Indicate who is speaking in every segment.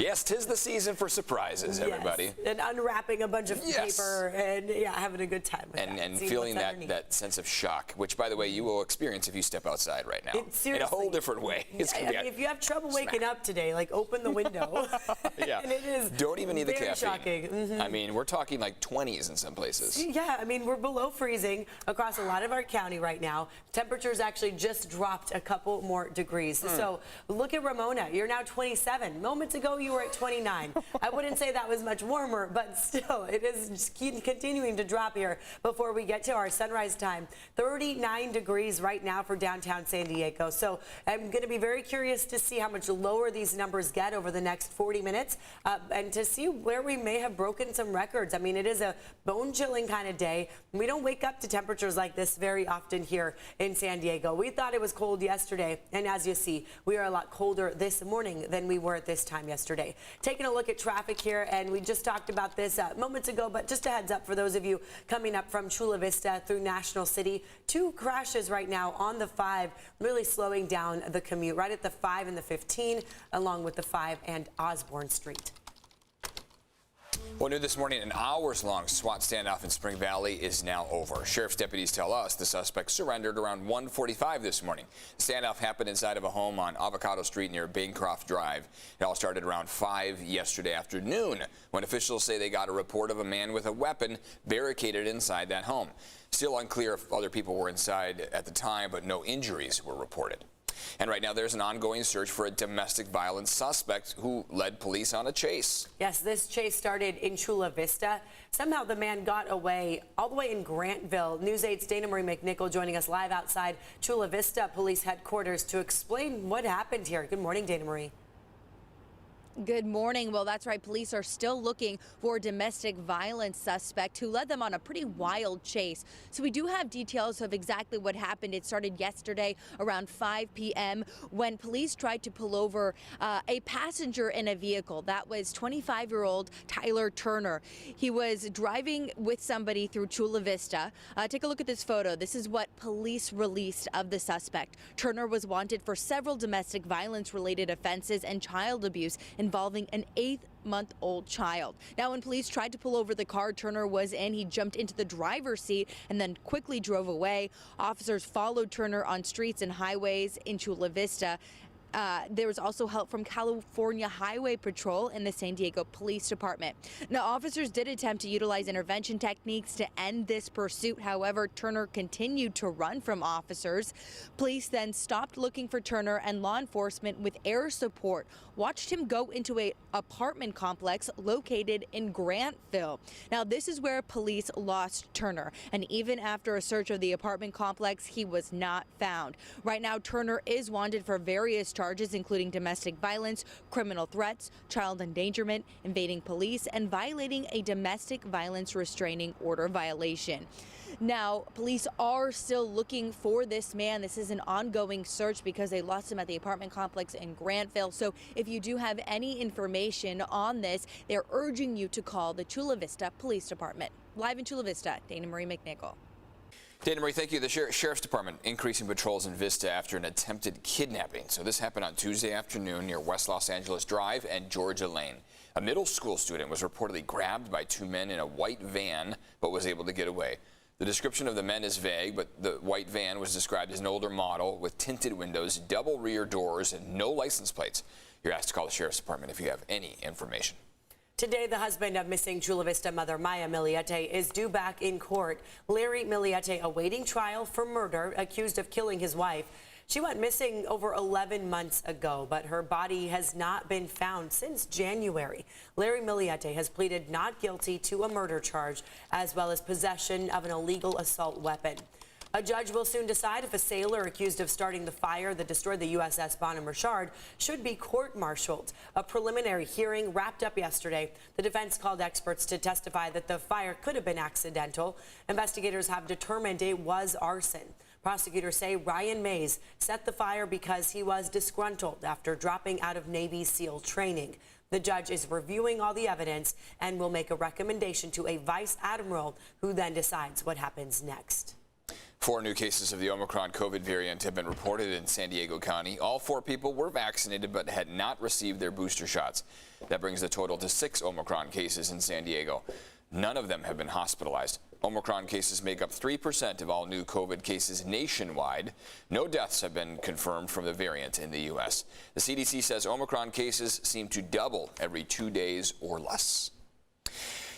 Speaker 1: Yes, 'tis the season for surprises, everybody.
Speaker 2: Yes. And unwrapping a bunch of paper and having a good time with
Speaker 1: and feeling that sense of shock, which, by the way, you will experience if you step outside right now. In a whole different way. It's
Speaker 2: I mean, if you have trouble waking up today, like open the window. And it is
Speaker 1: Don't even need the caffeine.
Speaker 2: Shocking.
Speaker 1: I mean, we're talking like 20s in some places.
Speaker 2: Yeah, I mean, we're below freezing across a lot of our county right now. Temperatures actually just dropped a couple more degrees. So look at Ramona. You're now 27. Moments ago, you were at 29. I wouldn't say that was much warmer, but still, it is just continuing to drop here before we get to our sunrise time. 39 degrees right now for downtown San Diego. So I'm going to be very curious to see how much lower these numbers get over the next 40 minutes and to see where we may have broken some records. I mean, it is a bone-chilling kind of day. We don't wake up to temperatures like this very often here in San Diego. We thought it was cold yesterday, and as you see, we are a lot colder this morning than we were at this time yesterday. Taking a look at traffic here, and we just talked about this moments ago, but just a heads up for those of you coming up from Chula Vista through National City. 2 crashes right now on the 5, really slowing down the commute, right at the 5 and the 15, along with the 5 and Osborne Street.
Speaker 1: Well, new this morning, an hours-long SWAT standoff in Spring Valley is now over. Sheriff's deputies tell us the suspect surrendered around 1:45 this morning. The standoff happened inside of a home on Avocado Street near Bancroft Drive. It all started around 5 yesterday afternoon when officials say they got a report of a man with a weapon barricaded inside that home. Still unclear if other people were inside at the time, but no injuries were reported. And right now there's an ongoing search for a domestic violence suspect who led police on a chase.
Speaker 2: Yes, this chase started in Chula Vista. Somehow the man got away all the way in Grantville. News 8's Dana Marie McNichol joining us live outside Chula Vista Police Headquarters to explain what happened here. Good morning, Dana Marie.
Speaker 3: Good morning. Well, that's right. Police are still looking for a domestic violence suspect who led them on a pretty wild chase. So we do have details of exactly what happened. It started yesterday around 5 p.m. when police tried to pull over a passenger in a vehicle. That was 25-year-old Tyler Turner. He was driving with somebody through Chula Vista. Take a look at this photo. This is what police released of the suspect. Turner was wanted for several domestic violence-related offenses and child abuse involving an 8-month-old child. Now, when police tried to pull over the car Turner was in, he jumped into the driver's seat and then quickly drove away. Officers followed Turner on streets and highways in Chula Vista. There was also help from California Highway Patrol and the San Diego Police Department. Now, officers did attempt to utilize intervention techniques to end this pursuit. However, Turner continued to run from officers. Police then stopped looking for Turner, and law enforcement with air support watched him go into an apartment complex located in Grantville. Now, this is where police lost Turner, and even after a search of the apartment complex, he was not found. Right now, Turner is wanted for various charges, including domestic violence, criminal threats, child endangerment, invading police, and violating a domestic violence restraining order violation. Now, police are still looking for this man. This is an ongoing search because they lost him at the apartment complex in Grantville. So if you do have any information on this, they're urging you to call the Chula Vista Police Department. Live in Chula Vista, Dana Marie McNichol.
Speaker 1: Dana Marie, thank you. The Sheriff's Department increasing patrols in Vista after an attempted kidnapping. So this happened on Tuesday afternoon near West Los Angeles Drive and Georgia Lane. A middle school student was reportedly grabbed by 2 men in a white van, but was able to get away. The description of the men is vague, but the white van was described as an older model with tinted windows, double rear doors, and no license plates. You're asked to call the Sheriff's Department if you have any information.
Speaker 2: Today, the husband of missing Chula Vista mother Maya Miliete is due back in court. Larry Miliete awaiting trial for murder, accused of killing his wife. She went missing over 11 months ago, but her body has not been found since January. Larry Miliete has pleaded not guilty to a murder charge, as well as possession of an illegal assault weapon. A judge will soon decide if a sailor accused of starting the fire that destroyed the USS Bonhomme Richard should be court-martialed. A preliminary hearing wrapped up yesterday. The defense called experts to testify that the fire could have been accidental. Investigators have determined it was arson. Prosecutors say Ryan Mays set the fire because he was disgruntled after dropping out of Navy SEAL training. The judge is reviewing all the evidence and will make a recommendation to a vice admiral who then decides what happens next.
Speaker 1: 4 new cases of the Omicron COVID variant have been reported in San Diego County. All 4 people were vaccinated but had not received their booster shots. That brings the total to 6 Omicron cases in San Diego. None of them have been hospitalized. Omicron cases make up 3% of all new COVID cases nationwide. No deaths have been confirmed from the variant in the U.S. The CDC says Omicron cases seem to double every 2 days or less.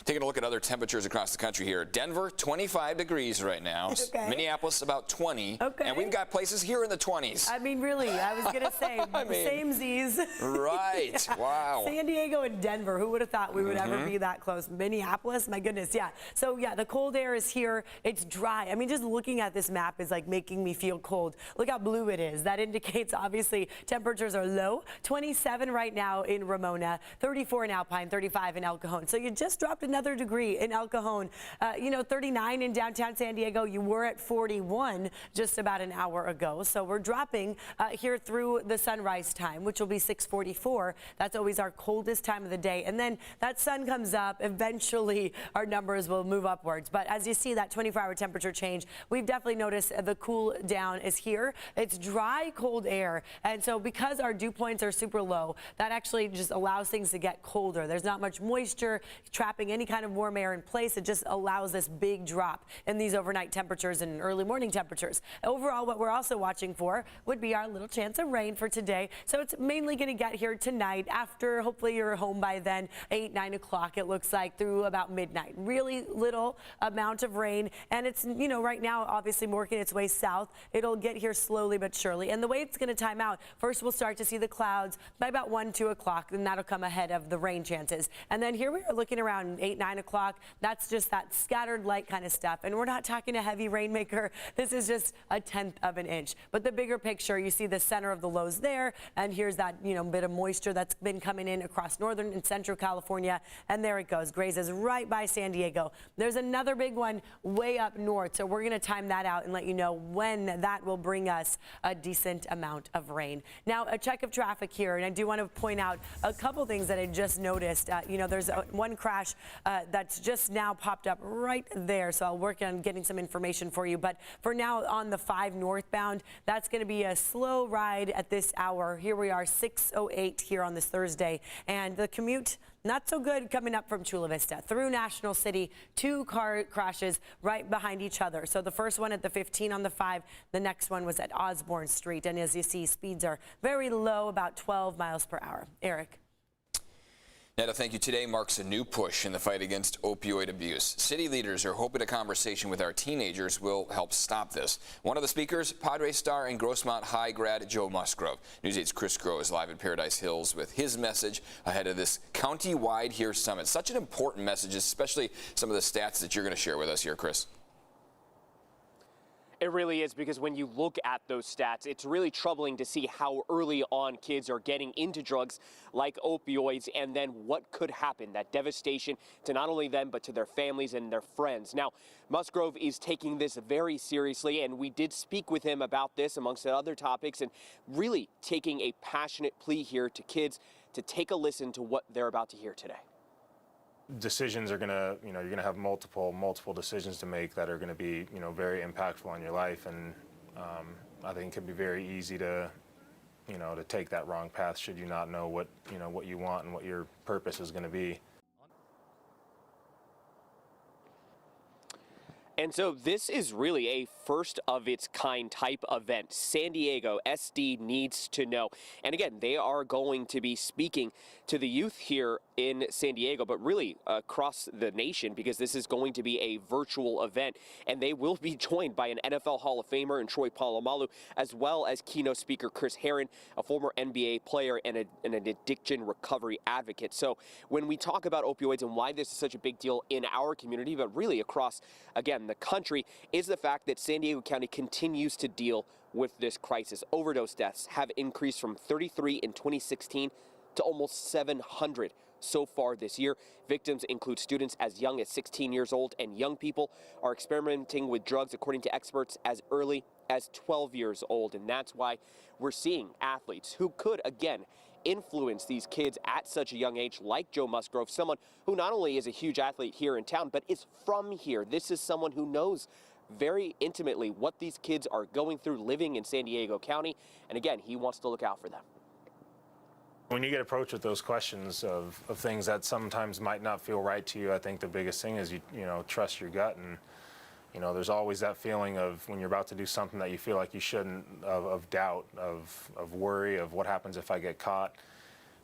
Speaker 1: Taking a look at other temperatures across the country here. Denver, 25 degrees right now.
Speaker 2: Okay.
Speaker 1: Minneapolis, about 20.
Speaker 2: Okay.
Speaker 1: And we've got places here in the 20s.
Speaker 2: I mean, really, I was going to say, same Z's.
Speaker 1: Right.
Speaker 2: Yeah.
Speaker 1: Wow.
Speaker 2: San Diego and Denver, who would have thought we would ever be that close? Minneapolis, my goodness, yeah. So, yeah, the cold air is here. It's dry. I mean, just looking at this map is like making me feel cold. Look how blue it is. That indicates, obviously, temperatures are low. 27 right now in Ramona, 34 in Alpine, 35 in El Cajon. So you just dropped another degree in El Cajon. 39 in downtown San Diego. You were at 41 just about an hour ago. So we're dropping here through the sunrise time, which will be 6:44. That's always our coldest time of the day. And then that sun comes up. Eventually, our numbers will move upwards. But as you see that 24-hour temperature change, we've definitely noticed the cool down is here. It's dry, cold air. And so because our dew points are super low, that actually just allows things to get colder. There's not much moisture trapping any kind of warm air in place. It just allows this big drop in these overnight temperatures and early morning temperatures. Overall, what we're also watching for would be our little chance of rain for today. So it's mainly going to get here tonight after hopefully you're home by then, 8, 9 o'clock, it looks like, through about midnight. Really little amount of rain. And it's, right now, obviously working its way south. It'll get here slowly but surely. And the way it's going to time out, first we'll start to see the clouds by about 1, 2 o'clock, and that'll come ahead of the rain chances. And then here we are looking around 8, 9 o'clock. That's just that scattered light kind of stuff. And we're not talking a heavy rainmaker. This is just 1/10 of an inch. But the bigger picture, you see the center of the lows there. And here's that, bit of moisture that's been coming in across northern and central California. And there it goes. Grazes right by San Diego. There's another big one way up north. So we're going to time that out and let you know when that will bring us a decent amount of rain. Now, a check of traffic here. And I do want to point out a couple things that I just noticed. There's one crash that's just now popped up right there. So I'll work on getting some information for you. But for now, on the 5 northbound, that's going to be a slow ride at this hour. Here we are, 6:08 here on this Thursday. And the commute, not so good coming up from Chula Vista through National City. 2 car crashes right behind each other. So the first one at the 15 on the 5, the next one was at Osborne Street. And as you see, speeds are very low, about 12 miles per hour. Eric.
Speaker 1: Netta, thank you. Today marks a new push in the fight against opioid abuse. City leaders are hoping a conversation with our teenagers will help stop this. One of the speakers, Padres star and Grossmont High grad Joe Musgrove. News 8's Chris Groh is live in Paradise Hills with his message ahead of this county-wide Here Summit. Such an important message, especially some of the stats that you're going to share with us here, Chris.
Speaker 4: It really is, because when you look at those stats, it's really troubling to see how early on kids are getting into drugs like opioids, and then what could happen, that devastation to not only them but to their families and their friends. Now, Musgrove is taking this very seriously, and we did speak with him about this amongst other topics, and really taking a passionate plea here to kids to take a listen to what they're about to hear today.
Speaker 5: Decisions are gonna, you're gonna have multiple decisions to make that are gonna be, very impactful on your life, and I think it can be very easy to, to take that wrong path should you not know what you want and what your purpose is gonna be.
Speaker 4: And so this is really a first of its kind type event. San Diego SD needs to know. And again, they are going to be speaking to the youth here in San Diego, but really across the nation, because this is going to be a virtual event. And they will be joined by an NFL Hall of Famer and Troy Polamalu, as well as keynote speaker Chris Herron, a former NBA player and an addiction recovery advocate. So when we talk about opioids and why this is such a big deal in our community, but really across, again, the country, is the fact that San Diego County continues to deal with this crisis. Overdose deaths have increased from 33 in 2016 to almost 700 so far this year. Victims include students as young as 16 years old, and young people are experimenting with drugs, according to experts, as early as 12 years old. And that's why we're seeing athletes who could, again, influence these kids at such a young age, like Joe Musgrove, someone who not only is a huge athlete here in town, but is from here. This is someone who knows very intimately what these kids are going through living in San Diego County. And again, he wants to look out for them.
Speaker 5: When you get approached with those questions of things that sometimes might not feel right to you, I think the biggest thing is you trust your gut. And there's always that feeling of when you're about to do something that you feel like you shouldn't, of doubt, of worry, of what happens if I get caught.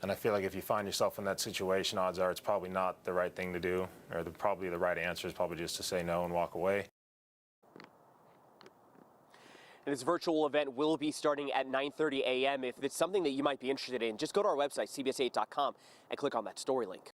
Speaker 5: And I feel like if you find yourself in that situation, odds are it's probably not the right thing to do, or probably the right answer is probably just to say no and walk away.
Speaker 4: And this virtual event will be starting at 9:30 a.m. If it's something that you might be interested in, just go to our website, cbs8.com, and click on that story link.